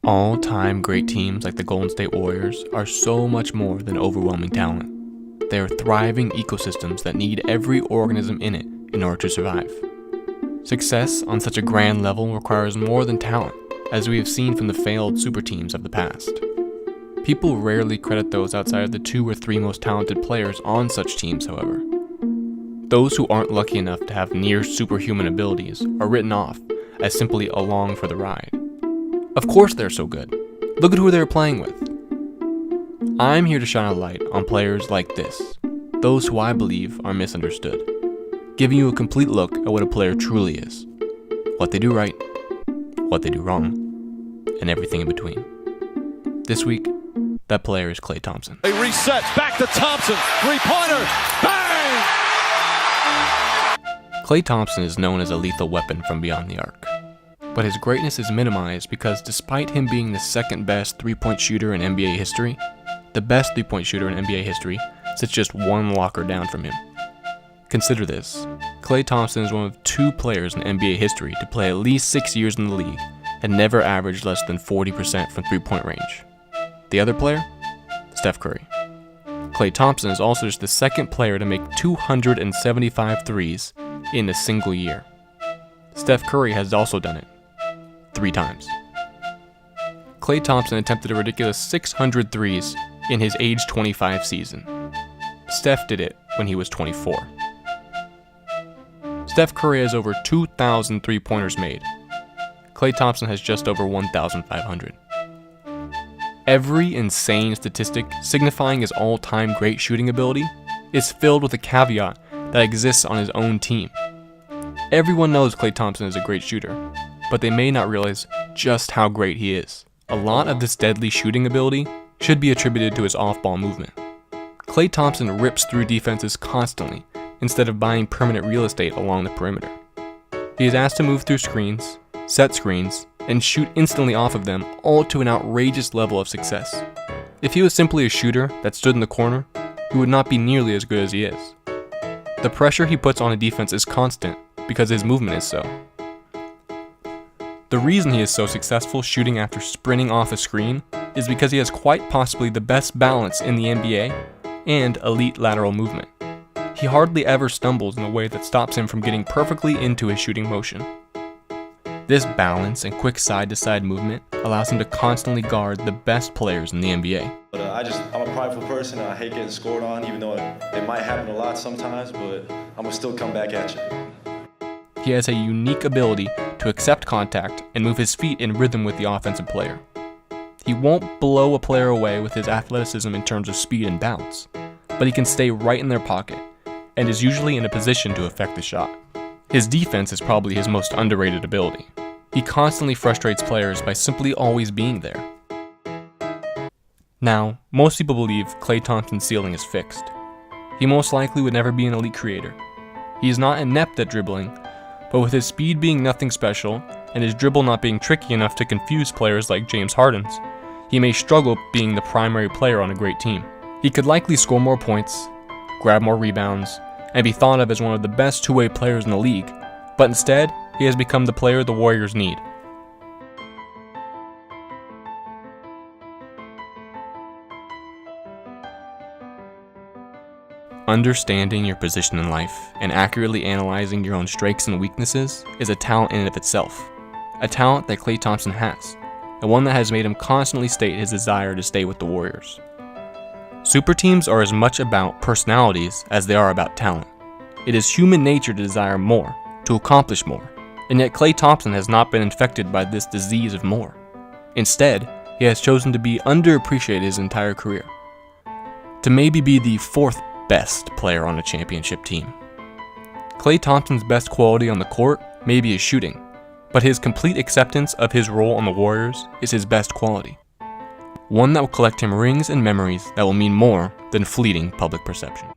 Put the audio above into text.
All-time great teams like the Golden State Warriors are so much more than overwhelming talent. They are thriving ecosystems that need every organism in it in order to survive. Success on such a grand level requires more than talent, as we have seen from the failed super teams of the past. People rarely credit those outside of the 2 or 3 most talented players on such teams, however. Those who aren't lucky enough to have near superhuman abilities are written off as simply along for the ride. Of course they're so good. Look at who they're playing with. I'm here to shine a light on players like this, those who I believe are misunderstood, giving you a complete look at what a player truly is, what they do right, what they do wrong, and everything in between. This week, that player is Klay Thompson. He resets, back to Thompson, three-pointer, bang! Klay Thompson is known as a lethal weapon from beyond the arc. But his greatness is minimized because despite him being the second best three-point shooter in NBA history, the best three-point shooter in NBA history sits just 1 locker down from him. Consider this: Klay Thompson is one of 2 players in NBA history to play at least 6 years in the league and never averaged less than 40% from three-point range. The other player? Steph Curry. Klay Thompson is also just the second player to make 275 threes in a single year. Steph Curry has also done it 3 times. Klay Thompson attempted a ridiculous 600 threes in his age 25 season. Steph did it when he was 24. Steph Curry has over 2,000 three-pointers made. Klay Thompson has just over 1,500. Every insane statistic signifying his all-time great shooting ability is filled with a caveat that exists on his own team. Everyone knows Klay Thompson is a great shooter, but they may not realize just how great he is. A lot of this deadly shooting ability should be attributed to his off-ball movement. Klay Thompson rips through defenses constantly instead of buying permanent real estate along the perimeter. He is asked to move through screens, set screens, and shoot instantly off of them, all to an outrageous level of success. If he was simply a shooter that stood in the corner, he would not be nearly as good as he is. The pressure he puts on a defense is constant because his movement is so. The reason he is so successful shooting after sprinting off a screen is because he has quite possibly the best balance in the NBA and elite lateral movement. He hardly ever stumbles in a way that stops him from getting perfectly into his shooting motion. This balance and quick side-to-side movement allows him to constantly guard the best players in the NBA. But I'm a prideful person and I hate getting scored on, even though it might happen a lot sometimes, but I'm gonna still come back at you. He has a unique ability to accept contact and move his feet in rhythm with the offensive player. He won't blow a player away with his athleticism in terms of speed and bounce, but he can stay right in their pocket and is usually in a position to affect the shot. His defense is probably his most underrated ability. He constantly frustrates players by simply always being there. Now, most people believe Klay Thompson's ceiling is fixed. He most likely would never be an elite creator. He is not inept at dribbling, but with his speed being nothing special and his dribble not being tricky enough to confuse players like James Harden's, he may struggle being the primary player on a great team. He could likely score more points, grab more rebounds, and be thought of as one of the best two-way players in the league, but instead, he has become the player the Warriors need. Understanding your position in life and accurately analyzing your own strengths and weaknesses is a talent in and of itself. A talent that Klay Thompson has, and one that has made him constantly state his desire to stay with the Warriors. Super teams are as much about personalities as they are about talent. It is human nature to desire more, to accomplish more, and yet Klay Thompson has not been infected by this disease of more. Instead, he has chosen to be underappreciated his entire career, to maybe be the 4th best player on a championship team. Klay Thompson's best quality on the court may be his shooting, but his complete acceptance of his role on the Warriors is his best quality. One that will collect him rings and memories that will mean more than fleeting public perception.